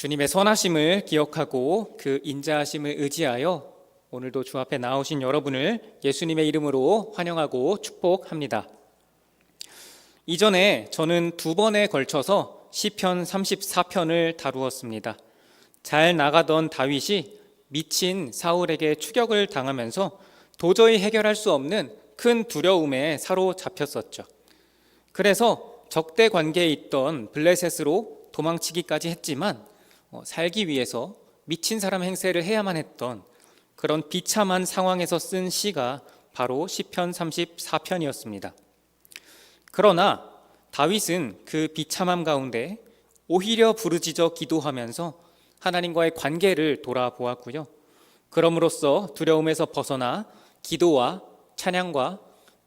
주님의 선하심을 기억하고 그 인자하심을 의지하여 오늘도 주 앞에 나오신 여러분을 예수님의 이름으로 환영하고 축복합니다. 이전에 저는 2번에 걸쳐서 시편 34편을 다루었습니다. 잘 나가던 다윗이 미친 사울에게 추격을 당하면서 도저히 해결할 수 없는 큰 두려움에 사로잡혔었죠. 그래서 적대 관계에 있던 블레셋으로 도망치기까지 했지만 살기 위해서 미친 사람 행세를 해야만 했던 그런 비참한 상황에서 쓴 시가 바로 시편 34편이었습니다. 그러나 다윗은 그 비참함 가운데 오히려 부르짖어 기도하면서 하나님과의 관계를 돌아보았고요. 그럼으로써 두려움에서 벗어나 기도와 찬양과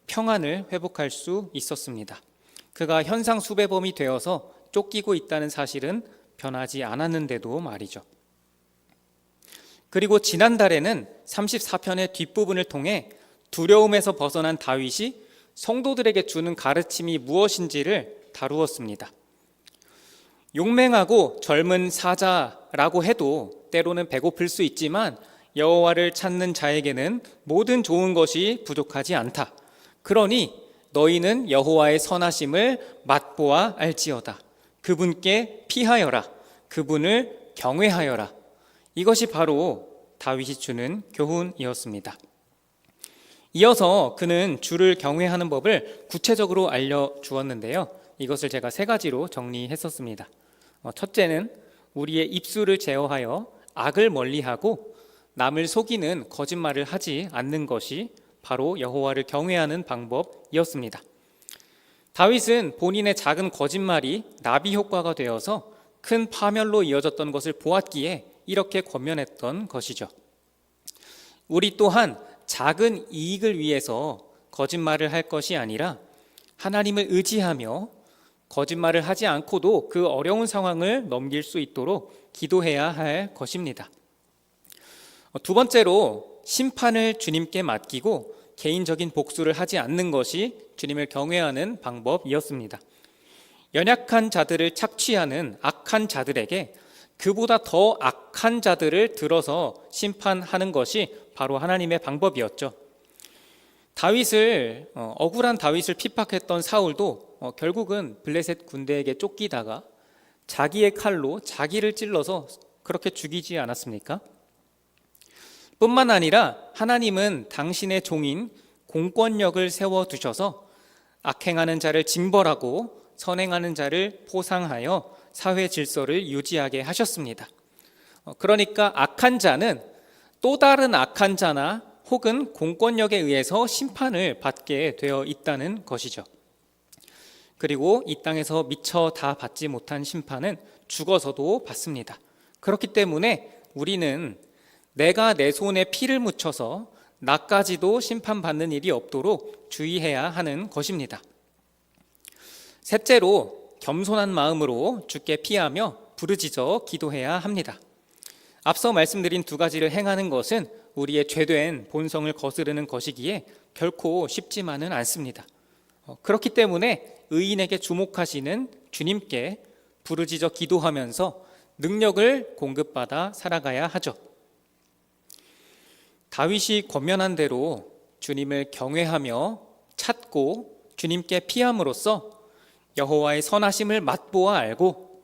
평안을 회복할 수 있었습니다. 그가 현상 수배범이 되어서 쫓기고 있다는 사실은 변하지 않았는데도 말이죠. 그리고 지난달에는 34편의 뒷부분을 통해 두려움에서 벗어난 다윗이 성도들에게 주는 가르침이 무엇인지를 다루었습니다. 용맹하고 젊은 사자라고 해도 때로는 배고플 수 있지만 여호와를 찾는 자에게는 모든 좋은 것이 부족하지 않다. 그러니 너희는 여호와의 선하심을 맛보아 알지어다. 그분께 피하여라. 그분을 경외하여라. 이것이 바로 다윗이 주는 교훈이었습니다. 이어서 그는 주를 경외하는 법을 구체적으로 알려주었는데요. 이것을 제가 3가지로 정리했었습니다. 첫째는 우리의 입술을 제어하여 악을 멀리하고 남을 속이는 거짓말을 하지 않는 것이 바로 여호와를 경외하는 방법이었습니다. 다윗은 본인의 작은 거짓말이 나비 효과가 되어서 큰 파멸로 이어졌던 것을 보았기에 이렇게 권면했던 것이죠. 우리 또한 작은 이익을 위해서 거짓말을 할 것이 아니라 하나님을 의지하며 거짓말을 하지 않고도 그 어려운 상황을 넘길 수 있도록 기도해야 할 것입니다. 2번째로 심판을 주님께 맡기고 개인적인 복수를 하지 않는 것이 주님을 경외하는 방법이었습니다. 연약한 자들을 착취하는 악한 자들에게 그보다 더 악한 자들을 들어서 심판하는 것이 바로 하나님의 방법이었죠. 억울한 다윗을 핍박했던 사울도 결국은 블레셋 군대에게 쫓기다가 자기의 칼로 자기를 찔러서 그렇게 죽이지 않았습니까? 뿐만 아니라 하나님은 당신의 종인 공권력을 세워두셔서 악행하는 자를 징벌하고 선행하는 자를 포상하여 사회 질서를 유지하게 하셨습니다. 그러니까 악한 자는 또 다른 악한 자나 혹은 공권력에 의해서 심판을 받게 되어 있다는 것이죠. 그리고 이 땅에서 미처 다 받지 못한 심판은 죽어서도 받습니다. 그렇기 때문에 우리는 내가 내 손에 피를 묻혀서 나까지도 심판받는 일이 없도록 주의해야 하는 것입니다. 셋째로 겸손한 마음으로 주께 피하며 부르짖어 기도해야 합니다. 앞서 말씀드린 2가지를 행하는 것은 우리의 죄된 본성을 거스르는 것이기에 결코 쉽지만은 않습니다. 그렇기 때문에 의인에게 주목하시는 주님께 부르짖어 기도하면서 능력을 공급받아 살아가야 하죠. 다윗이 권면한 대로 주님을 경외하며 찾고 주님께 피함으로써 여호와의 선하심을 맛보아 알고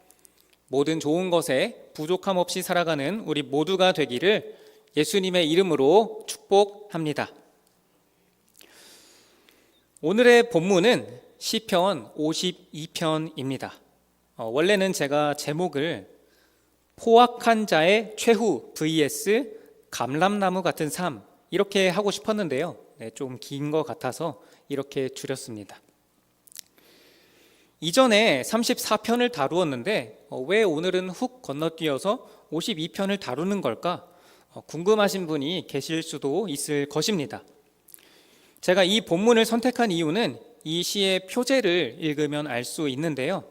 모든 좋은 것에 부족함 없이 살아가는 우리 모두가 되기를 예수님의 이름으로 축복합니다. 오늘의 본문은 시편 52편입니다. 원래는 제가 제목을 포악한 자의 최후 vs 감람나무 같은 삶 이렇게 하고 싶었는데요. 좀 긴 것 같아서 이렇게 줄였습니다. 이전에 34편을 다루었는데 왜 오늘은 훅 건너뛰어서 52편을 다루는 걸까? 궁금하신 분이 계실 수도 있을 것입니다. 제가 이 본문을 선택한 이유는 이 시의 표제를 읽으면 알 수 있는데요.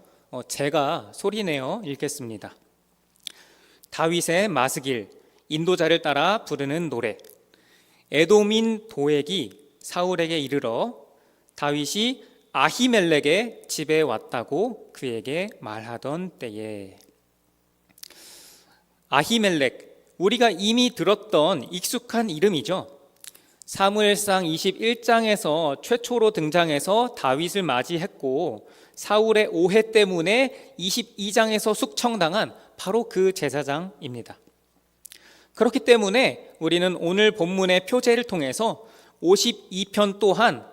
제가 소리내어 읽겠습니다. 다윗의 마스길, 인도자를 따라 부르는 노래. 에돔인 도액이 사울에게 이르러 다윗이 아히멜렉의 집에 왔다고 그에게 말하던 때에. 아히멜렉, 우리가 이미 들었던 익숙한 이름이죠. 사무엘상 21장에서 최초로 등장해서 다윗을 맞이했고 사울의 오해 때문에 22장에서 숙청당한 바로 그 제사장입니다. 그렇기 때문에 우리는 오늘 본문의 표제를 통해서 52편 또한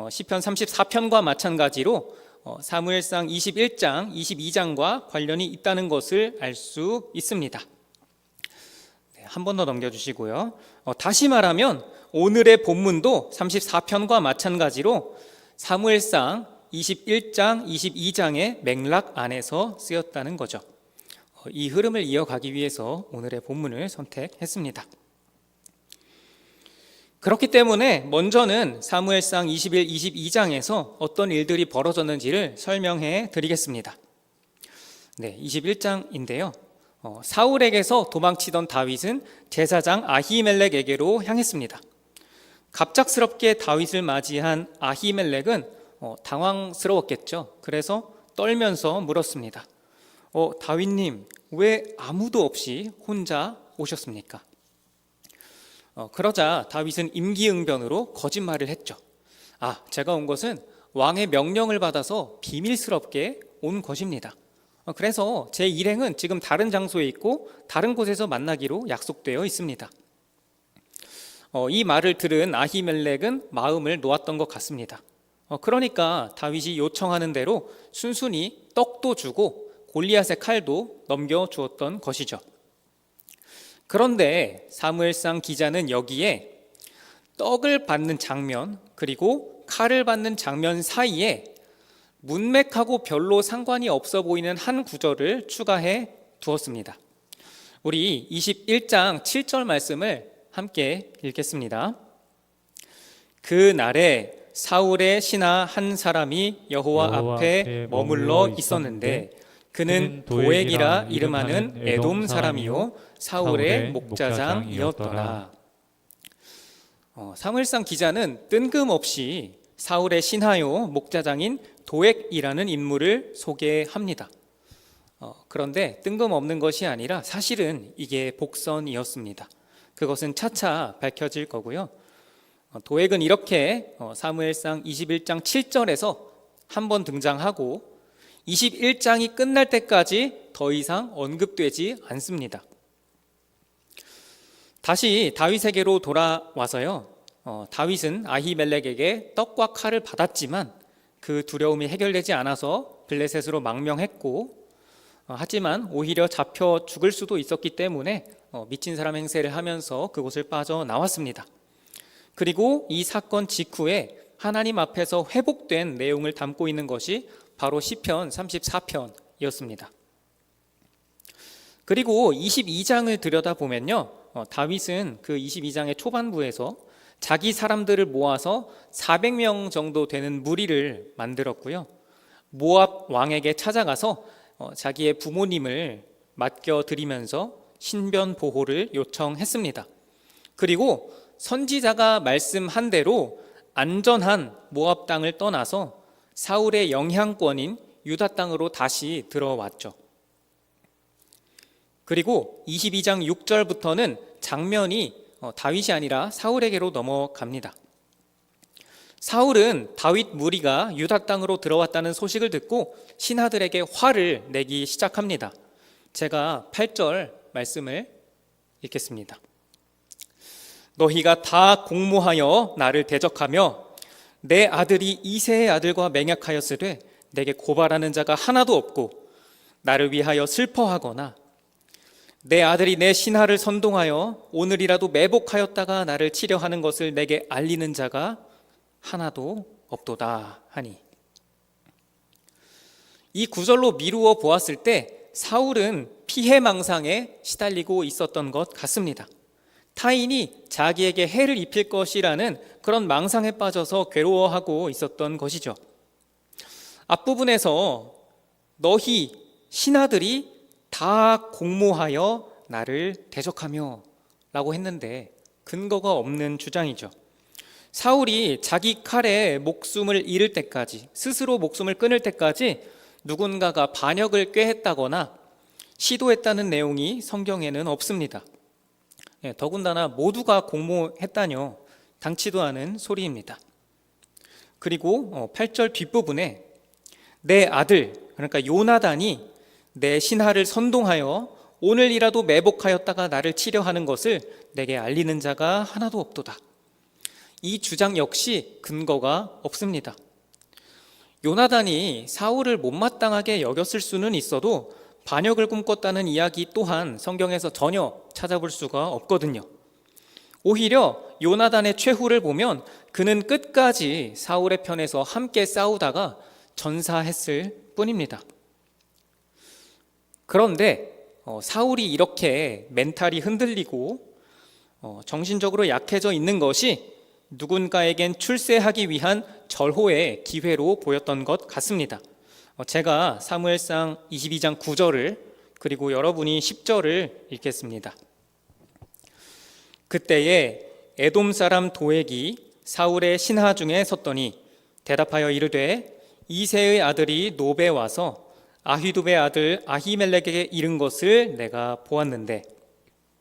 시편 34편과 마찬가지로 사무엘상 21장, 22장과 관련이 있다는 것을 알 수 있습니다. 한 번 더 넘겨주시고요. 다시 말하면 오늘의 본문도 34편과 마찬가지로 사무엘상 21장, 22장의 맥락 안에서 쓰였다는 거죠. 이 흐름을 이어가기 위해서 오늘의 본문을 선택했습니다. 그렇기 때문에 먼저는 사무엘상 21, 22장에서 어떤 일들이 벌어졌는지를 설명해 드리겠습니다. 21장인데요. 사울에게서 도망치던 다윗은 제사장 아히멜렉에게로 향했습니다. 갑작스럽게 다윗을 맞이한 아히멜렉은 당황스러웠겠죠. 그래서 떨면서 물었습니다. 다윗님, 왜 아무도 없이 혼자 오셨습니까? 그러자 다윗은 임기응변으로 거짓말을 했죠. 제가 온 것은 왕의 명령을 받아서 비밀스럽게 온 것입니다. 그래서 제 일행은 지금 다른 장소에 있고 다른 곳에서 만나기로 약속되어 있습니다. 이 말을 들은 아히멜렉은 마음을 놓았던 것 같습니다. 그러니까 다윗이 요청하는 대로 순순히 떡도 주고 골리앗의 칼도 넘겨주었던 것이죠. 그런데 사무엘상 기자는 여기에 떡을 받는 장면 그리고 칼을 받는 장면 사이에 문맥하고 별로 상관이 없어 보이는 한 구절을 추가해 두었습니다. 우리 21장 7절 말씀을 함께 읽겠습니다. 그 날에 사울의 신하 한 사람이 여호와 앞에 머물러 있었는데 그는 도액이라 이름하는 에돔 사람이요 사울의 목자장이었더라. 사무엘상 기자는 뜬금없이 사울의 신하요 목자장인 도액이라는 인물을 소개합니다. 그런데 뜬금없는 것이 아니라 사실은 이게 복선이었습니다. 그것은 차차 밝혀질 거고요. 도액은 이렇게 사무엘상 21장 7절에서 한 번 등장하고 21장이 끝날 때까지 더 이상 언급되지 않습니다. 다시 다윗에게로 돌아와서요. 다윗은 아히멜렉에게 떡과 칼을 받았지만 그 두려움이 해결되지 않아서 블레셋으로 망명했고 하지만 오히려 잡혀 죽을 수도 있었기 때문에 미친 사람 행세를 하면서 그곳을 빠져나왔습니다. 그리고 이 사건 직후에 하나님 앞에서 회복된 내용을 담고 있는 것이 바로 시편 34편이었습니다. 그리고 22장을 들여다보면요, 다윗은 그 22장의 초반부에서 자기 사람들을 모아서 400명 정도 되는 무리를 만들었고요. 모압 왕에게 찾아가서 자기의 부모님을 맡겨드리면서 신변 보호를 요청했습니다. 그리고 선지자가 말씀한 대로 안전한 모압 땅을 떠나서 사울의 영향권인 유다 땅으로 다시 들어왔죠. 그리고 22장 6절부터는 장면이 다윗이 아니라 사울에게로 넘어갑니다. 사울은 다윗 무리가 유다 땅으로 들어왔다는 소식을 듣고 신하들에게 화를 내기 시작합니다. 제가 8절 말씀을 읽겠습니다. 너희가 다 공모하여 나를 대적하며 내 아들이 이새의 아들과 맹약하였으되 내게 고발하는 자가 하나도 없고 나를 위하여 슬퍼하거나 내 아들이 내 신하를 선동하여 오늘이라도 매복하였다가 나를 치려 하는 것을 내게 알리는 자가 하나도 없도다 하니. 이 구절로 미루어 보았을 때 사울은 피해망상에 시달리고 있었던 것 같습니다. 타인이 자기에게 해를 입힐 것이라는 그런 망상에 빠져서 괴로워하고 있었던 것이죠. 앞부분에서 너희 신하들이 다 공모하여 나를 대적하며 라고 했는데 근거가 없는 주장이죠. 사울이 자기 칼에 목숨을 잃을 때까지, 스스로 목숨을 끊을 때까지 누군가가 반역을 꾀했다거나 시도했다는 내용이 성경에는 없습니다. 더군다나 모두가 공모했다뇨. 당치도 않은 소리입니다. 그리고 8절 뒷부분에 내 아들, 그러니까 요나단이 내 신하를 선동하여 오늘이라도 매복하였다가 나를 치려 하는 것을 내게 알리는 자가 하나도 없도다. 이 주장 역시 근거가 없습니다. 요나단이 사울을 못마땅하게 여겼을 수는 있어도 반역을 꿈꿨다는 이야기 또한 성경에서 전혀 찾아볼 수가 없거든요. 오히려 요나단의 최후를 보면 그는 끝까지 사울의 편에서 함께 싸우다가 전사했을 뿐입니다. 그런데 사울이 이렇게 멘탈이 흔들리고 정신적으로 약해져 있는 것이 누군가에겐 출세하기 위한 절호의 기회로 보였던 것 같습니다. 제가 사무엘상 22장 9절을 그리고 여러분이 10절을 읽겠습니다. 그때에 에돔 사람 도액이 사울의 신하 중에 섰더니 대답하여 이르되 이새의 아들이 노베 와서 아히두베 아들 아히멜렉에게 이른 것을 내가 보았는데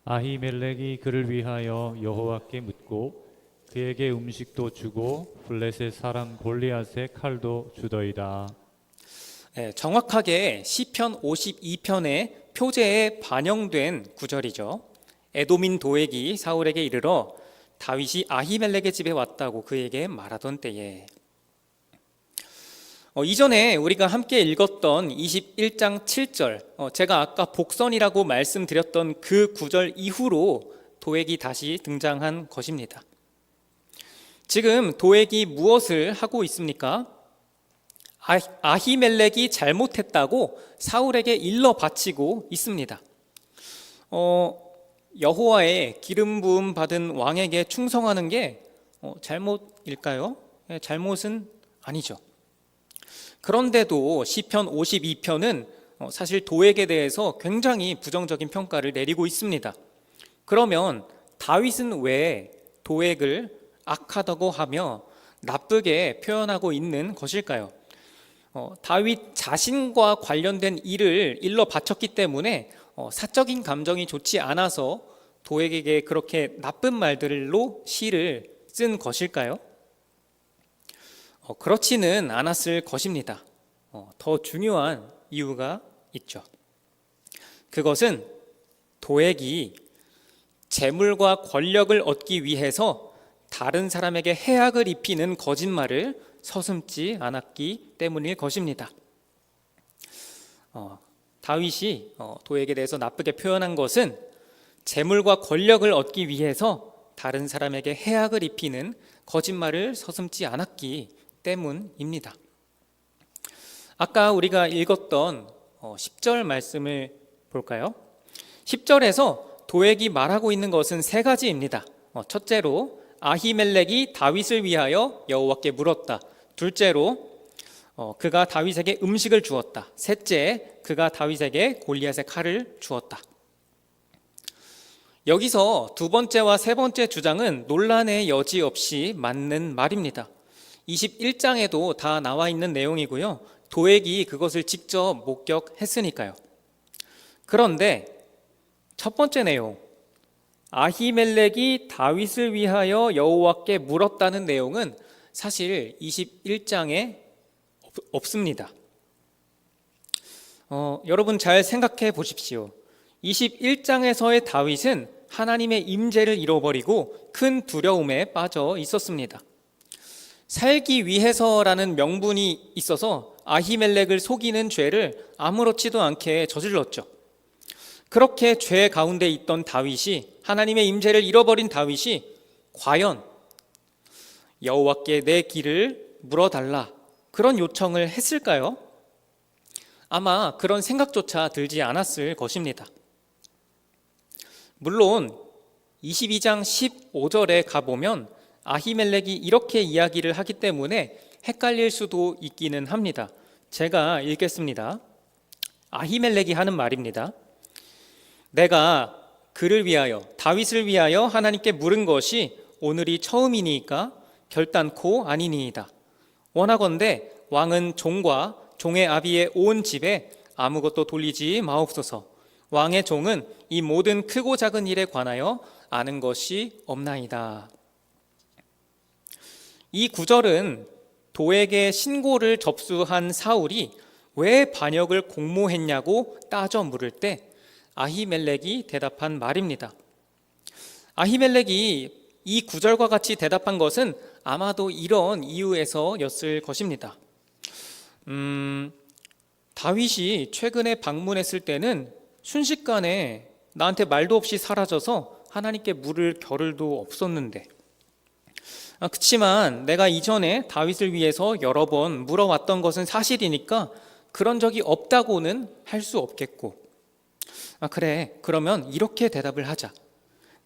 아히멜렉이 그를 위하여 여호와께 묻고 그에게 음식도 주고 블레셋 사람 골리앗의 칼도 주더이다. 정확하게 시편 52편의 표제에 반영된 구절이죠. 에돔인 도액이 사울에게 이르러 다윗이 아히멜렉의 집에 왔다고 그에게 말하던 때에 이전에 우리가 함께 읽었던 21장 7절 제가 아까 복선이라고 말씀드렸던 그 구절 이후로 도액이 다시 등장한 것입니다. 지금 도액이 무엇을 하고 있습니까? 아히멜렉이 잘못했다고 사울에게 일러 바치고 있습니다. 여호와의 기름 부음 받은 왕에게 충성하는 게 잘못일까요? 잘못은 아니죠. 그런데도 시편 52편은 사실 도액에 대해서 굉장히 부정적인 평가를 내리고 있습니다. 그러면 다윗은 왜 도액을 악하다고 하며 나쁘게 표현하고 있는 것일까요? 다윗 자신과 관련된 일을 일러 바쳤기 때문에 사적인 감정이 좋지 않아서 도액에게 그렇게 나쁜 말들로 시를 쓴 것일까요? 그렇지는 않았을 것입니다. 더 중요한 이유가 있죠. 그것은 도액이 재물과 권력을 얻기 위해서 다른 사람에게 해악을 입히는 거짓말을 서슴지 않았기 때문일 것입니다. 다윗이 도액에 대해서 나쁘게 표현한 것은 재물과 권력을 얻기 위해서 다른 사람에게 해악을 입히는 거짓말을 서슴지 않았기 때문입니다. 아까 우리가 읽었던 10절 말씀을 볼까요? 10절에서 도액이 말하고 있는 것은 세 가지입니다. 첫째로 아히멜렉이 다윗을 위하여 여호와께 물었다. 둘째로 그가 다윗에게 음식을 주었다. 셋째, 그가 다윗에게 골리앗의 칼을 주었다. 여기서 두 번째와 세 번째 주장은 논란의 여지 없이 맞는 말입니다. 21장에도 다 나와 있는 내용이고요. 도액이 그것을 직접 목격했으니까요. 그런데 첫 번째 내용, 아히멜렉이 다윗을 위하여 여호와께 물었다는 내용은 사실 21장에 없습니다. 여러분 잘 생각해 보십시오. 21장에서의 다윗은 하나님의 임재를 잃어버리고 큰 두려움에 빠져 있었습니다. 살기 위해서라는 명분이 있어서 아히멜렉을 속이는 죄를 아무렇지도 않게 저질렀죠. 그렇게 죄 가운데 있던 다윗이, 하나님의 임재를 잃어버린 다윗이 과연 여호와께 내 길을 물어달라 그런 요청을 했을까요? 아마 그런 생각조차 들지 않았을 것입니다. 물론 22장 15절에 가보면 아히멜렉이 이렇게 이야기를 하기 때문에 헷갈릴 수도 있기는 합니다. 제가 읽겠습니다. 아히멜렉이 하는 말입니다. 내가 그를 위하여, 다윗을 위하여 하나님께 물은 것이 오늘이 처음이니까 결단코 아니니이다. 원하건대 왕은 종과 종의 아비의 온 집에 아무것도 돌리지 마옵소서. 왕의 종은 이 모든 크고 작은 일에 관하여 아는 것이 없나이다. 이 구절은 도에게 신고를 접수한 사울이 왜 반역을 공모했냐고 따져 물을 때 아히멜렉이 대답한 말입니다. 아히멜렉이 이 구절과 같이 대답한 것은 아마도 이런 이유에서였을 것입니다. 다윗이 최근에 방문했을 때는 순식간에 나한테 말도 없이 사라져서 하나님께 물을 겨를도 없었는데, 그치만 내가 이전에 다윗을 위해서 여러 번 물어왔던 것은 사실이니까 그런 적이 없다고는 할 수 없겠고, 그래, 그러면 이렇게 대답을 하자.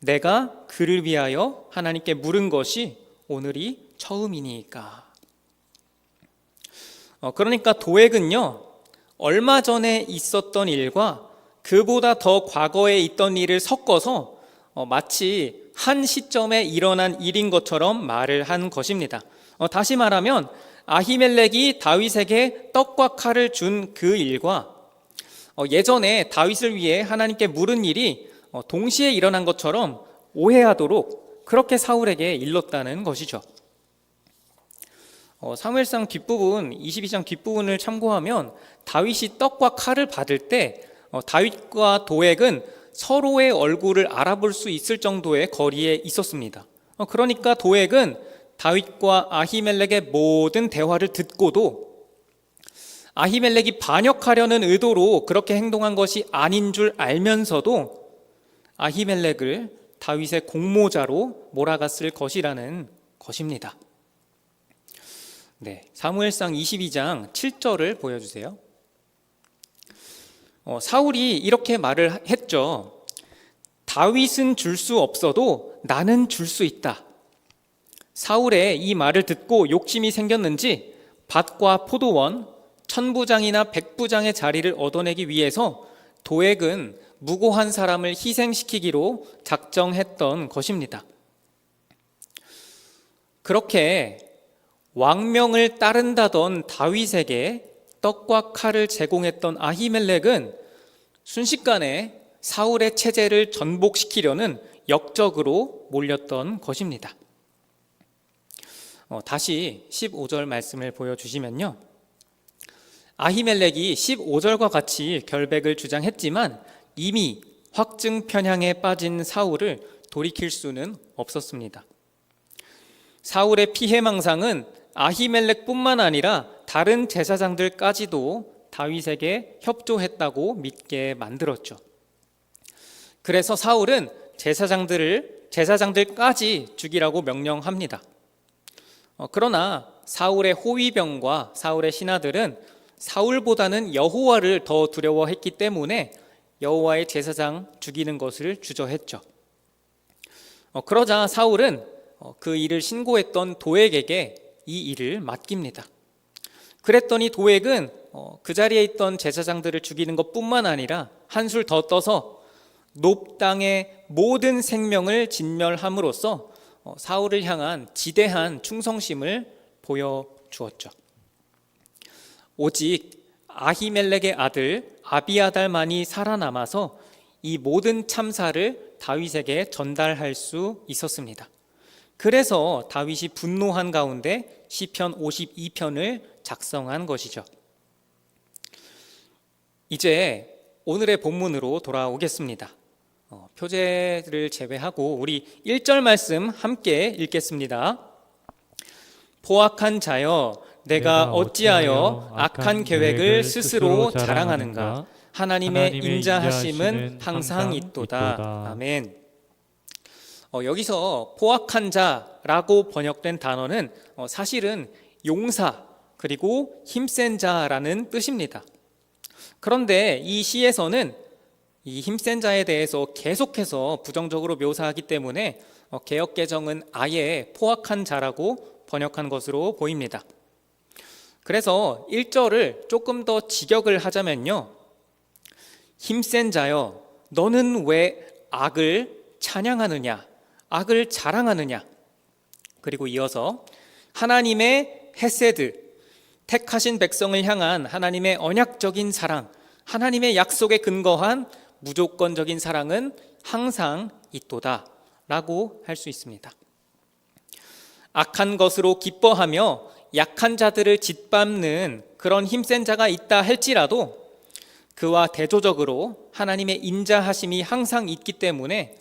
내가 그를 위하여 하나님께 물은 것이 오늘이 처음이니까. 그러니까 도액은요, 얼마 전에 있었던 일과 그보다 더 과거에 있던 일을 섞어서 마치 한 시점에 일어난 일인 것처럼 말을 한 것입니다. 다시 말하면 아히멜렉이 다윗에게 떡과 칼을 준 그 일과 예전에 다윗을 위해 하나님께 물은 일이 동시에 일어난 것처럼 오해하도록 그렇게 사울에게 일렀다는 것이죠. 사무엘상 뒷부분 22장 뒷부분을 참고하면 다윗이 떡과 칼을 받을 때 다윗과 도액은 서로의 얼굴을 알아볼 수 있을 정도의 거리에 있었습니다. 그러니까 도액은 다윗과 아히멜렉의 모든 대화를 듣고도 아히멜렉이 반역하려는 의도로 그렇게 행동한 것이 아닌 줄 알면서도 아히멜렉을 다윗의 공모자로 몰아갔을 것이라는 것입니다. 네, 사무엘상 22장 7절을 보여주세요. 사울이 이렇게 말을 했죠. 다윗은 줄 수 없어도 나는 줄 수 있다. 사울의 이 말을 듣고 욕심이 생겼는지 밭과 포도원, 천부장이나 백부장의 자리를 얻어내기 위해서 도액은 무고한 사람을 희생시키기로 작정했던 것입니다. 그렇게 왕명을 따른다던 다윗에게 떡과 칼을 제공했던 아히멜렉은 순식간에 사울의 체제를 전복시키려는 역적으로 몰렸던 것입니다. 다시 15절 말씀을 보여주시면요. 아히멜렉이 15절과 같이 결백을 주장했지만 이미 확증 편향에 빠진 사울을 돌이킬 수는 없었습니다. 사울의 피해망상은 아히멜렉뿐만 아니라 다른 제사장들까지도 다윗에게 협조했다고 믿게 만들었죠. 그래서 사울은 제사장들까지 죽이라고 명령합니다. 그러나 사울의 호위병과 사울의 신하들은 사울보다는 여호와를 더 두려워했기 때문에 여호와의 제사장 죽이는 것을 주저했죠. 그러자 사울은 그 일을 신고했던 도액에게 이 일을 맡깁니다. 그랬더니 도액은 그 자리에 있던 제사장들을 죽이는 것뿐만 아니라 한술 더 떠서 놉 땅의 모든 생명을 진멸함으로써 사울을 향한 지대한 충성심을 보여주었죠. 오직 아히멜렉의 아들 아비아달만이 살아남아서 이 모든 참사를 다윗에게 전달할 수 있었습니다. 그래서 다윗이 분노한 가운데 시편 52편을 작성한 것이죠. 이제 오늘의 본문으로 돌아오겠습니다. 표제를 제외하고 우리 1절 말씀 함께 읽겠습니다. 포악한 자여, 내가 어찌하여 악한 계획을 스스로 자랑하는가? 하나님의 인자하심은 항상 있도다. 아멘. 여기서 포악한 자라고 번역된 단어는 사실은 용사 그리고 힘센 자라는 뜻입니다. 그런데 이 시에서는 이 힘센 자에 대해서 계속해서 부정적으로 묘사하기 때문에 개역개정은 아예 포악한 자라고 번역한 것으로 보입니다. 그래서 1절을 조금 더 직역을 하자면요, 힘센 자여, 너는 왜 악을 찬양하느냐, 악을 자랑하느냐. 그리고 이어서 하나님의 헤세드, 택하신 백성을 향한 하나님의 언약적인 사랑, 하나님의 약속에 근거한 무조건적인 사랑은 항상 있도다 라고 할 수 있습니다. 악한 것으로 기뻐하며 약한 자들을 짓밟는 그런 힘센 자가 있다 할지라도 그와 대조적으로 하나님의 인자하심이 항상 있기 때문에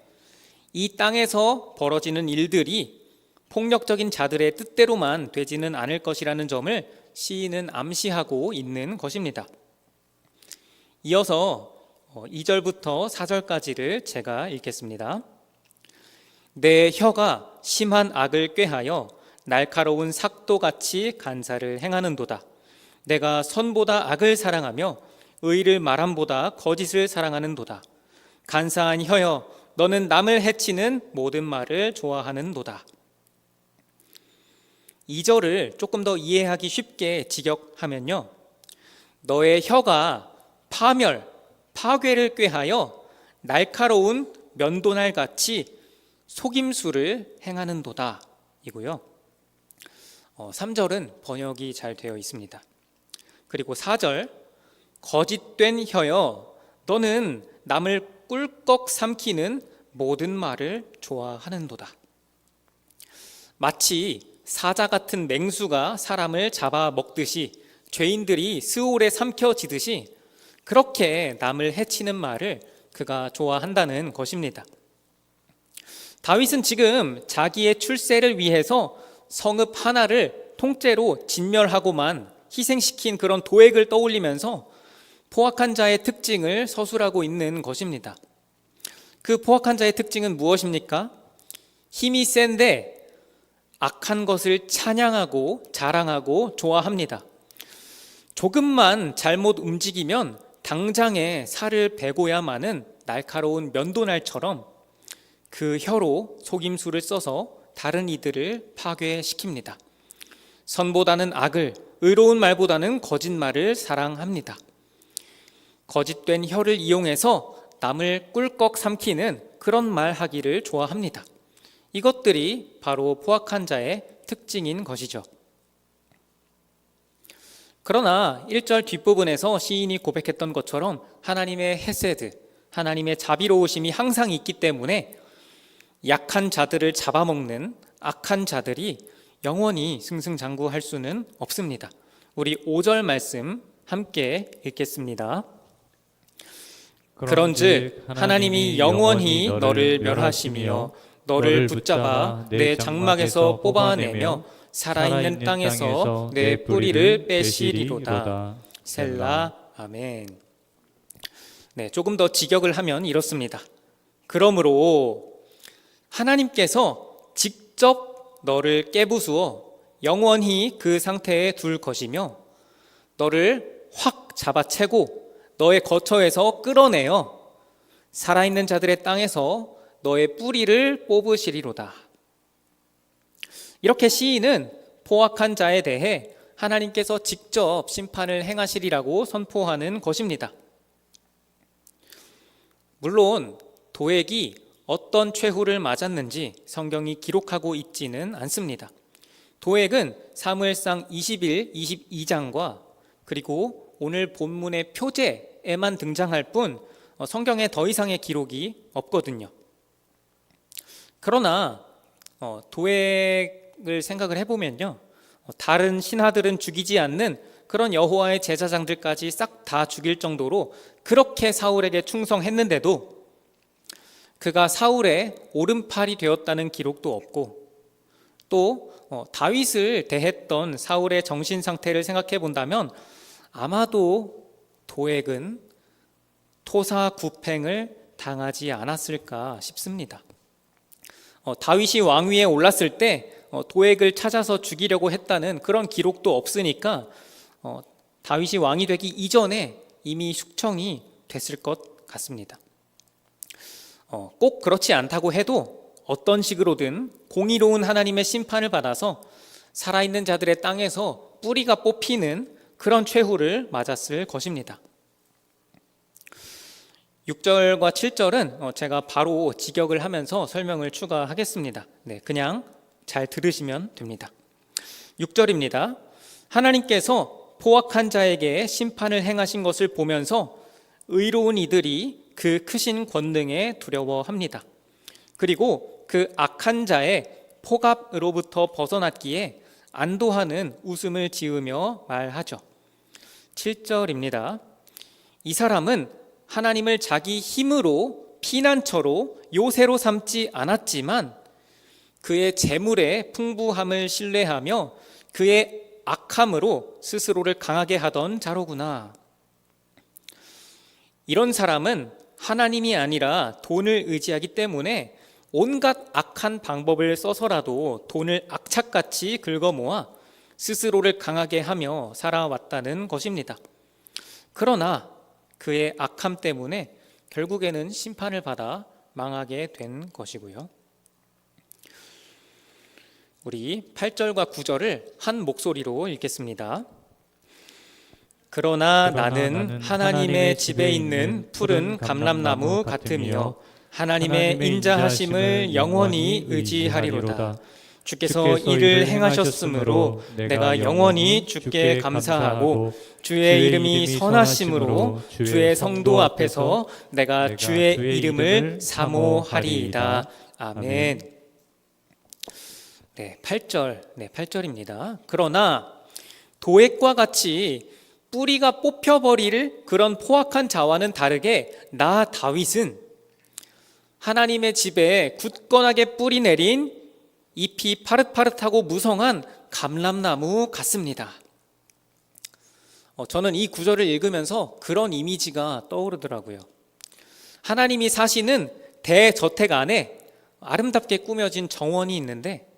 이 땅에서 벌어지는 일들이 폭력적인 자들의 뜻대로만 되지는 않을 것이라는 점을 시인은 암시하고 있는 것입니다. 이어서 2절부터 4절까지를 제가 읽겠습니다. 내 혀가 심한 악을 꾀하여 날카로운 삭도같이 간사를 행하는도다. 내가 선보다 악을 사랑하며 의를 말함보다 거짓을 사랑하는도다. 간사한 혀여, 너는 남을 해치는 모든 말을 좋아하는도다. 2절을 조금 더 이해하기 쉽게 직역하면요, 너의 혀가 파멸, 파괴를 꾀하여 날카로운 면도날같이 속임수를 행하는도다 이고요. 3절은 번역이 잘 되어 있습니다. 그리고 4절, 거짓된 혀여, 너는 남을 꿀꺽 삼키는 모든 말을 좋아하는도다. 마치 사자 같은 맹수가 사람을 잡아먹듯이, 죄인들이 스올에 삼켜지듯이 그렇게 남을 해치는 말을 그가 좋아한다는 것입니다. 다윗은 지금 자기의 출세를 위해서 성읍 하나를 통째로 진멸하고만 희생시킨 그런 도액을 떠올리면서 포악한 자의 특징을 서술하고 있는 것입니다. 그 포악한 자의 특징은 무엇입니까? 힘이 센데 악한 것을 찬양하고 자랑하고 좋아합니다. 조금만 잘못 움직이면 당장에 살을 베고야 마는 날카로운 면도날처럼 그 혀로 속임수를 써서 다른 이들을 파괴시킵니다. 선보다는 악을, 의로운 말보다는 거짓말을 사랑합니다. 거짓된 혀를 이용해서 남을 꿀꺽 삼키는 그런 말하기를 좋아합니다. 이것들이 바로 포악한 자의 특징인 것이죠. 그러나 1절 뒷부분에서 시인이 고백했던 것처럼 하나님의 헤세드, 하나님의 자비로우심이 항상 있기 때문에 약한 자들을 잡아먹는 악한 자들이 영원히 승승장구할 수는 없습니다. 우리 5절 말씀 함께 읽겠습니다. 그런즉 하나님이 영원히 너를 멸하시며 너를 붙잡아 내 장막에서 뽑아내며 살아있는 땅에서 내 뿌리를 빼시리로다. 셀라. 아멘. 네, 조금 더 직역을 하면 이렇습니다. 그러므로 하나님께서 직접 너를 깨부수어 영원히 그 상태에 둘 것이며 너를 확 잡아채고 너의 거처에서 끌어내어 살아있는 자들의 땅에서 너의 뿌리를 뽑으시리로다. 이렇게 시인은 포악한 자에 대해 하나님께서 직접 심판을 행하시리라고 선포하는 것입니다. 물론 도액이 어떤 최후를 맞았는지 성경이 기록하고 있지는 않습니다. 도액은 사무엘상 21, 22장과 그리고 오늘 본문의 표제에만 등장할 뿐 성경에 더 이상의 기록이 없거든요. 그러나 도액을 생각을 해보면요, 다른 신하들은 죽이지 않는 그런 여호와의 제사장들까지 싹 다 죽일 정도로 그렇게 사울에게 충성했는데도 그가 사울의 오른팔이 되었다는 기록도 없고, 또 다윗을 대했던 사울의 정신 상태를 생각해 본다면 아마도 도액은 토사구팽을 당하지 않았을까 싶습니다. 다윗이 왕위에 올랐을 때 도액을 찾아서 죽이려고 했다는 그런 기록도 없으니까 다윗이 왕이 되기 이전에 이미 숙청이 됐을 것 같습니다. 꼭 그렇지 않다고 해도 어떤 식으로든 공의로운 하나님의 심판을 받아서 살아있는 자들의 땅에서 뿌리가 뽑히는 그런 최후를 맞았을 것입니다. 6절과 7절은 제가 바로 직역을 하면서 설명을 추가하겠습니다. 네, 그냥 잘 들으시면 됩니다. 6절입니다. 하나님께서 포악한 자에게 심판을 행하신 것을 보면서 의로운 이들이 그 크신 권능에 두려워합니다. 그리고 그 악한 자의 폭압으로부터 벗어났기에 안도하는 웃음을 지으며 말하죠. 7절입니다. 이 사람은 하나님을 자기 힘으로 피난처로 요새로 삼지 않았지만 그의 재물의 풍부함을 신뢰하며 그의 악함으로 스스로를 강하게 하던 자로구나. 이런 사람은 하나님이 아니라 돈을 의지하기 때문에 온갖 악한 방법을 써서라도 돈을 악착같이 긁어모아 스스로를 강하게 하며 살아왔다는 것입니다. 그러나 그의 악함 때문에 결국에는 심판을 받아 망하게 된 것이고요. 우리 8절과 9절을 한 목소리로 읽겠습니다. 그러나 나는 하나님의 집에 있는 푸른 감람나무 같으며 하나님의 인자하심을 영원히 의지하리로다. 주께서 이를 행하셨으므로 내가 영원히 주께 감사하고 주의 이름이 선하심으로 주의 성도 앞에서 내가 주의 이름을 사모하리이다. 아멘. 8절입니다. 그러나 도액과 같이 뿌리가 뽑혀버릴 그런 포악한 자와는 다르게 나 다윗은 하나님의 집에 굳건하게 뿌리 내린 잎이 파릇파릇하고 무성한 감람나무 같습니다. 저는 이 구절을 읽으면서 그런 이미지가 떠오르더라고요. 하나님이 사시는 대저택 안에 아름답게 꾸며진 정원이 있는데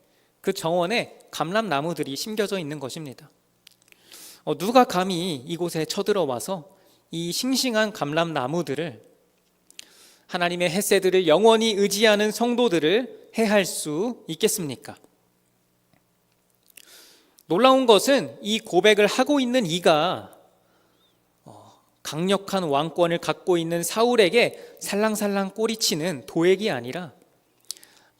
그 정원에 감람나무들이 심겨져 있는 것입니다. 누가 감히 이곳에 쳐들어와서 이 싱싱한 감람나무들을, 하나님의 햇새들을 영원히 의지하는 성도들을 해할 수 있겠습니까? 놀라운 것은 이 고백을 하고 있는 이가 강력한 왕권을 갖고 있는 사울에게 살랑살랑 꼬리치는 도액이 아니라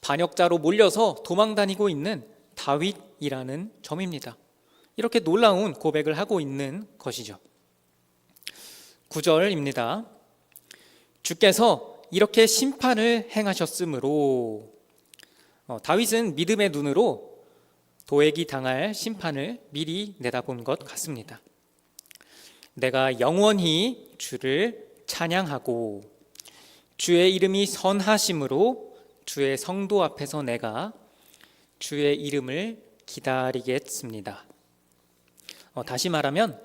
반역자로 몰려서 도망다니고 있는 다윗이라는 점입니다. 이렇게 놀라운 고백을 하고 있는 것이죠. 9절입니다. 주께서 이렇게 심판을 행하셨으므로, 다윗은 믿음의 눈으로 도액이 당할 심판을 미리 내다본 것 같습니다. 내가 영원히 주를 찬양하고 주의 이름이 선하심으로 주의 성도 앞에서 내가 주의 이름을 기다리겠습니다. 다시 말하면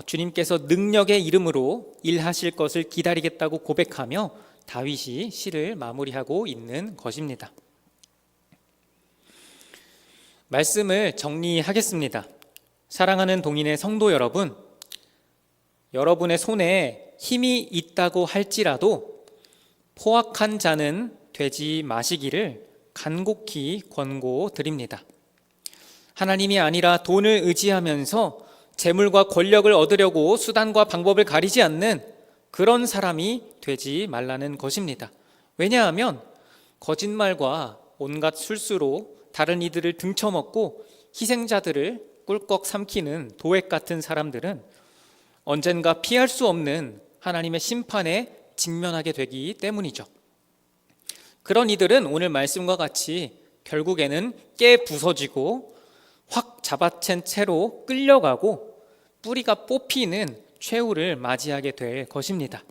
주님께서 능력의 이름으로 일하실 것을 기다리겠다고 고백하며 다윗이 시를 마무리하고 있는 것입니다. 말씀을 정리하겠습니다. 사랑하는 동인의 성도 여러분, 여러분의 손에 힘이 있다고 할지라도 포악한 자는 되지 마시기를 간곡히 권고드립니다. 하나님이 아니라 돈을 의지하면서 재물과 권력을 얻으려고 수단과 방법을 가리지 않는 그런 사람이 되지 말라는 것입니다. 왜냐하면 거짓말과 온갖 술수로 다른 이들을 등쳐먹고 희생자들을 꿀꺽 삼키는 도액 같은 사람들은 언젠가 피할 수 없는 하나님의 심판에 직면하게 되기 때문이죠. 그런 이들은 오늘 말씀과 같이 결국에는 깨 부서지고 확 잡아챈 채로 끌려가고 뿌리가 뽑히는 최후를 맞이하게 될 것입니다.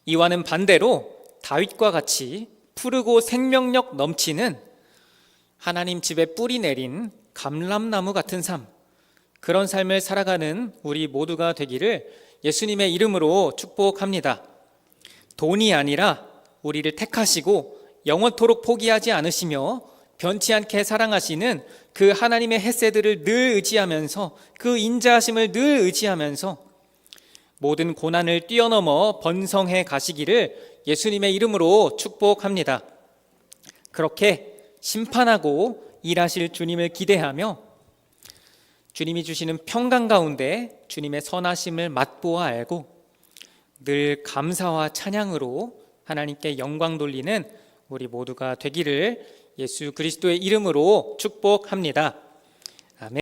이와는 반대로 다윗과 같이 푸르고 생명력 넘치는 하나님 집에 뿌리 내린 감람나무 같은 삶, 그런 삶을 살아가는 우리 모두가 되기를 예수님의 이름으로 축복합니다. 돈이 아니라 우리를 택하시고 영원토록 포기하지 않으시며 변치 않게 사랑하시는 그 하나님의 햇새들을 늘 의지하면서, 그 인자하심을 늘 의지하면서 모든 고난을 뛰어넘어 번성해 가시기를 예수님의 이름으로 축복합니다. 그렇게 심판하고 일하실 주님을 기대하며 주님이 주시는 평강 가운데 주님의 선하심을 맛보아 알고 늘 감사와 찬양으로 하나님께 영광 돌리는 우리 모두가 되기를 예수 그리스도의 이름으로 축복합니다.